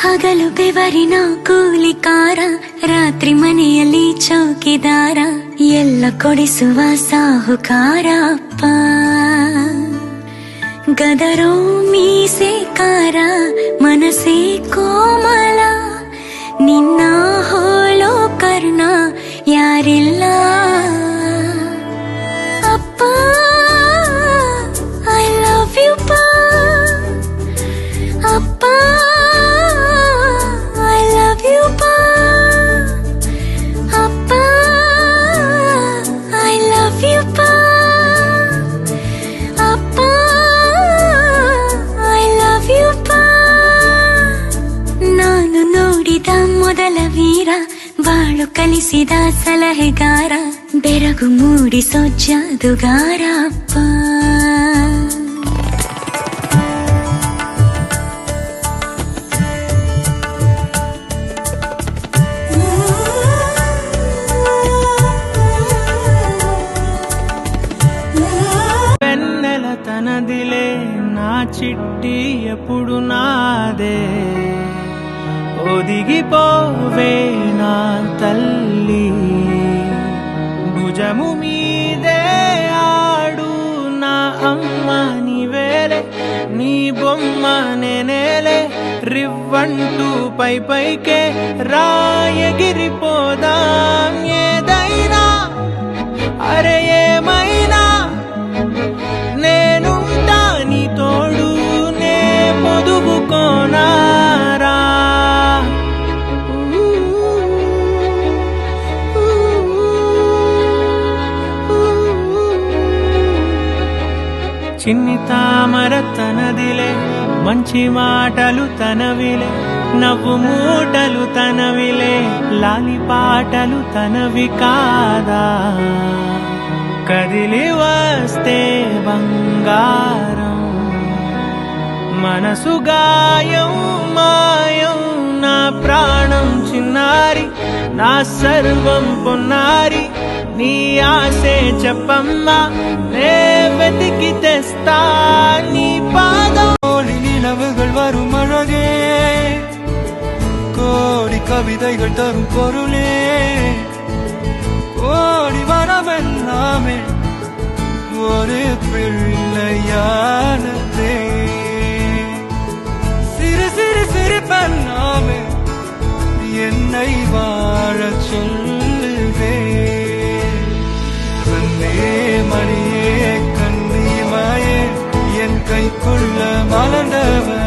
ಹಗಲು ಬೆವರಿನ ಕೂಲಿಕಾರ, ರಾತ್ರಿ ಮನೆಯಲ್ಲಿ ಚೌಕಿದಾರ, ಎಲ್ಲ ಕೊಡಿಸುವ ಸಾಹುಕಾರ ಅಪ್ಪ. ಗದರೋ ಮೀಸೆಕಾರ, ಮನಸ್ಸೇ ಕೋಮಲ, ನಿನ್ನ ಹೋಳೋ ಕರ್ಣ ಯಾರಿಲ್ಲ ಅಪ್ಪ. ಐ ಲವ್ ಯು ಪಾ ಅಪ್ಪ, ಐ ಲವ್ ಯು ಪಾ ಅಪ್ಪ, ಐ ಲವ್ ಯು ಪಾ ಅಪ್ಪ, ಐ ಲವ್ ಯು ಪಾ. ನಾನು ನೋಡಿದ ಮೊದಲ ವೀರ, ಬಾಳು ಕಲಿಸಿದ ಸಲಹೆಗಾರ, ಬೆರಗು ಮೂಡಿಸೋ ಜಾದುಗಾರ ಅಪ್ಪ. తనదిలే నా చిట్టి ఎప్పుడు నాదే, ఒదిగిపోవే నా తల్లి, భుజము మీదే ఆడు నా అమ్మ నీవేలే, నీ బొమ్మ నేనేలే, రివ్వంటూ పై పైకే రాయగిరిపోదాం. ఏదైనా అరే ఏమైనా నేనుంటా నీ తోడు, నే పొదుపుకోనారా. చిన్ని తామర తనదిలే, మంచి మాటలు తనవిలే, నవ్వు మూటలు తనవిలే, లాలి పాటలు తనవి కాదా. కదిలి వస్తే బంగారం, మనసు గాయం మాయం, నా ప్రాణం చిన్నారి, నా సర్వం పొన్నారి, నీ ఆశే చెప్పమ్మా, నే వెతికి తెస్తా నీ పాదం. நிலவுகள் வரும் அழகே, கோடி கவிதைகள் தரும் பொருளே, கோடி வரமெல்லாமே ஒரு பிள்ளையானதே, சிறு சிறு சிரிப்பெல்லாமே என்னை வாழச் சொல்லுவே. கண்ணே மணியே கண்ணீமாயே, என் கைக்குள்ள மலர்ந்தவன்